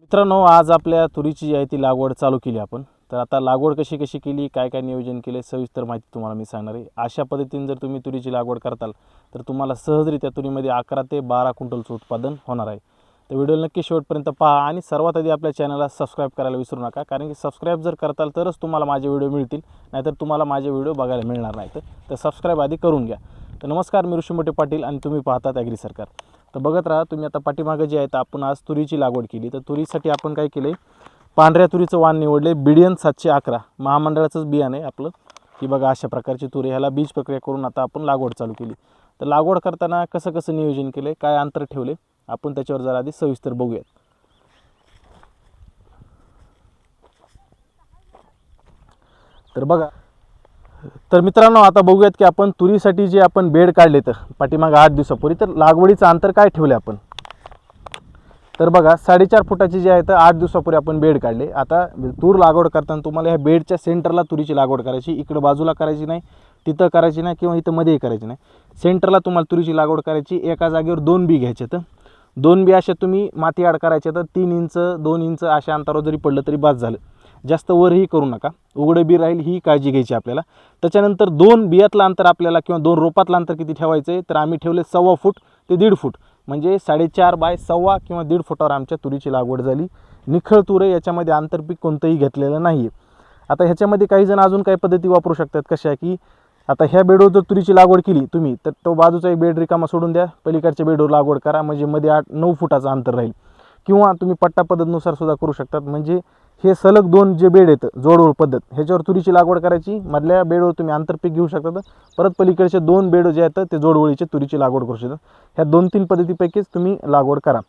मित्रांनो, आज आपल्या तुरीची जी आहे ती लागवड चालू केली आपण. तर आता लागवड कशी कशी केली, काय काय नियोजन केले, सविस्तर माहिती तुम्हाला मी सांगणार आहे. अशा पद्धतीने जर तुम्ही तुरीची लागवड करताल तर तुम्हाला सहजरित्या तुरीमध्ये 11 ते 12 क्विंटलचं उत्पादन होणार आहे. तर व्हिडिओ नक्की शेवटपर्यंत पहा आणि सर्वात आधी आपल्या चॅनलला सबस्क्राईब करायला विसरू नका, कारण की सबस्क्राईब जर करताल तरच तुम्हाला माझे व्हिडिओ मिळतील, नाहीतर तुम्हाला माझे व्हिडिओ बघायला मिळणार नाहीत. तर सबस्क्राईब आधी करून घ्या. तर नमस्कार, मी ऋषी मोठे पाटील आणि तुम्ही पाहतात ॲग्री सरकार. तर बघत राहा तुम्ही. आता पाठीमागे जे आहे तर आपण आज तुरीची लागवड केली. तर तुरीसाठी आपण काय केले, पांढऱ्या तुरीचं वाण निवडले. BDN 711 महामंडळाचंच बियाणे आपलं. की बघा अशा प्रकारची तुरी, ह्याला बीज प्रक्रिया करून आता आपण लागवड चालू केली. तर लागवड करताना कसं कसं नियोजन केले, काय अंतर ठेवले, आपण त्याच्यावर जरा आधी सविस्तर बघूयात. तर बघा, तर मित्रांनो आता बघूयात की आपण तुरीसाठी जे आपण बेड काढले तर पाठीमागे 8 दिवसापूर्वी, तर लागवडीचं अंतर काय ठेवले आपण. तर बघा 4.5 फुटाची जी आहे तर 8 दिवसापूर्वी आपण बेड काढले. आता तूर लागवड करताना तुम्हाला ह्या बेडच्या सेंटरला तुरीची लागवड करायची, इकडे बाजूला करायची नाही, तिथं करायची नाही किंवा इथं मध्येही करायची नाही. सेंटरला तुम्हाला तुरीची लागवड करायची. एका जागेवर 2 बी घ्यायचे. तर 2 बी अशा तुम्ही माती आड करायचे. तर 3 इंच 2 इंच अशा अंतरावर जरी पडलं तरी बाद झालं, जास्त वरही करू नका, उघडं बी राहील ही काळजी घ्यायची आपल्याला. त्याच्यानंतर 2 बियातलं अंतर आपल्याला किंवा 2 रोपातलं अंतर किती ठेवायचं आहे, तर आम्ही ठेवले 1.25 फूट ते 1.5 फूट, म्हणजे 4.5 बाय 1.25 किंवा 1.5 फुटावर आमच्या तुरीची लागवड झाली. निखळ तूर आहे, याच्यामध्ये आंतरपीक कोणतंही घेतलेलं नाही आहे. आता ह्याच्यामध्ये काही जण अजून काही पद्धती वापरू शकतात. कशा की आता ह्या बेडवर जर तुरीची लागवड केली तुम्ही, तर तो बाजूचा एक बेड रिकामा सोडून द्या, पलीकडच्या बेडवर लागवड करा, म्हणजे मध्ये 8-9 फुटाचं अंतर राहील. किंवा तुम्ही पट्टा पद्धतीनुसार सुद्धा करू शकतात. म्हणजे हे सलग 2 जे बेड आहेत जोडओळ पद्धत, ह्याच्यावर तुरीची लागवड करायची. मधल्या बेडवर तुम्ही आंतरपीक घेऊ शकता. परत पलीकडचे 2 बेड जे आहेत ते जोडओळीचे तुरीची लागवड करू शकता. ह्या 2-3 पद्धतीपैकीच तुम्ही लागवड करा.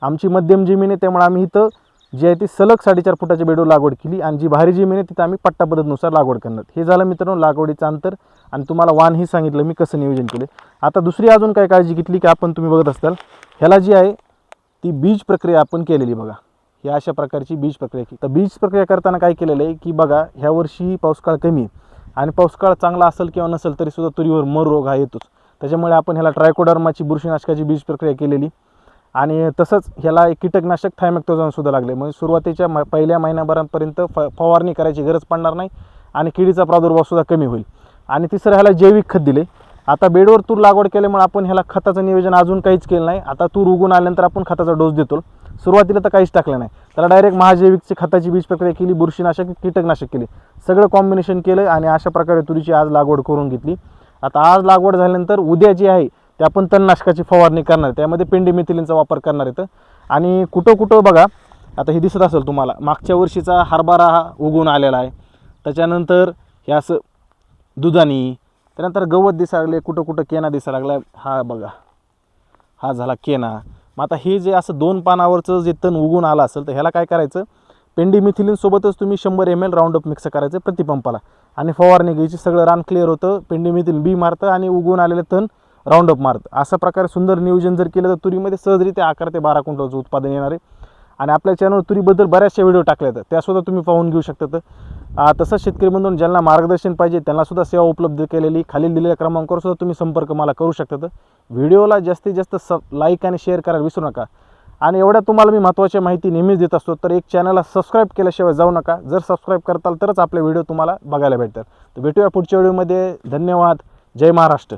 आमची मध्यम जमीन आहे, त्यामुळे आम्ही इथं जी आहे ती सलग 4.5 फुटाच्या बेडवर लागवड केली, आणि जी भारी जमीन आहे तिथं आम्ही पट्टा पद्धतीनुसार लागवड करणार. हे झालं मित्रांनो लागवडीचं अंतर, आणि तुम्हाला वाणही सांगितलं मी कसं नियोजन केले. आता दुसरी अजून काय काळजी घेतली की आपण, तुम्ही बघत असताल ह्याला जी आहे ती बीज प्रक्रिया आपण केलेली. बघा ही अशा प्रकारची बीज प्रक्रिया केली. तर बीज प्रक्रिया करताना काय केलेलं आहे की बघा, ह्या वर्षी पाऊसकाळ कमी आहे, आणि पाऊसकाळ चांगला असेल किंवा नसेल तरी सुद्धा तुरीवर मर रोग हा येतोच. त्याच्यामुळे आपण ह्याला ट्रायकोडर्माची बुरशीनाशकाची बीज प्रक्रिया केलेली, आणि तसंच ह्याला एक कीटकनाशक थायमेक्टोझॉन सुद्धा लागले. म्हणजे सुरुवातीच्या पहिल्या महिन्याभरापर्यंत फवारणी करायची गरज पडणार नाही, आणि किडीचा प्रादुर्भाव सुद्धा कमी होईल. आणि तिसरं ह्याला जैविक खत दिले. आता बेडवर तूर लागवड केल्यामुळे आपण ह्याला खताचं नियोजन अजून काहीच केलं नाही. आता तूर उगून आल्यानंतर आपण खताचा डोस देतो. सुरुवातीला तर काहीच टाकलं नाही, त्याला डायरेक्ट महाजैविकची खताची बीज प्रक्रिया केली, बुरशीनाशक कीटकनाशक केली, सगळं कॉम्बिनेशन केलं, आणि अशा प्रकारे तुरीची आज लागवड करून घेतली. आता आज लागवड झाल्यानंतर उद्या जी आहे ते आपण तणनाशकाची फवारणी करणार आहे. त्यामध्ये पेंडीमिथिलिनचा वापर करणार आहेत. आणि कुठं कुठं बघा, आता हे दिसत असेल तुम्हाला, मागच्या वर्षीचा हरभरा हा उगवून आलेला आहे. त्याच्यानंतर हे असं दुधानी, त्यानंतर गवत दिसायला लागले, कुठं कुठं केना दिसायला लागला. हा बघा, हा झाला केना. मग आता हे जे असं 2 पानावरचं जे तण उगवून आलं असेल, तर ह्याला काय करायचं, पेंडीमिथिलिनसोबतच तुम्ही 100 ml राऊंडअप मिक्स करायचं प्रतिपंपाला, आणि फवारणी घ्यायची. सगळं रान क्लिअर होतं, पेंडीमिथिलिन बी मारतं आणि उगवून आलेलं तण राऊंडअप मारतं. अशा प्रकारे सुंदर नियोजन जर केलं तर तुरीमध्ये सहजरित्या 11 ते 12 क्विंटलचं उत्पादन येणार आहे. आणि आपल्या चॅनलवर तुरीबद्दल बऱ्याचशा व्हिडिओ टाकल्या आहेत, त्यासुद्धा तुम्ही पाहून घेऊ शकता. तसंच शेतकरी बंधूंना ज्यांना मार्गदर्शन पाहिजे त्यांनासुद्धा सेवा उपलब्ध केलेली, खालील दिलेल्या क्रमांकावर सुद्धा तुम्ही संपर्क मला करू शकता. व्हिडिओला जास्तीत जास्त लाईक आणि शेअर करायला विसरू नका. आणि एवढ्या तुम्हाला मी महत्त्वाची माहिती नेहमीच देत असतो, तर एक चॅनलला सबस्क्राईब केल्याशिवाय जाऊ नका. जर सबस्क्राईब करताल तरच आपले व्हिडिओ तुम्हाला बघायला भेटतात. तर भेटूया पुढच्या व्हिडिओमध्ये. धन्यवाद. जय महाराष्ट्र.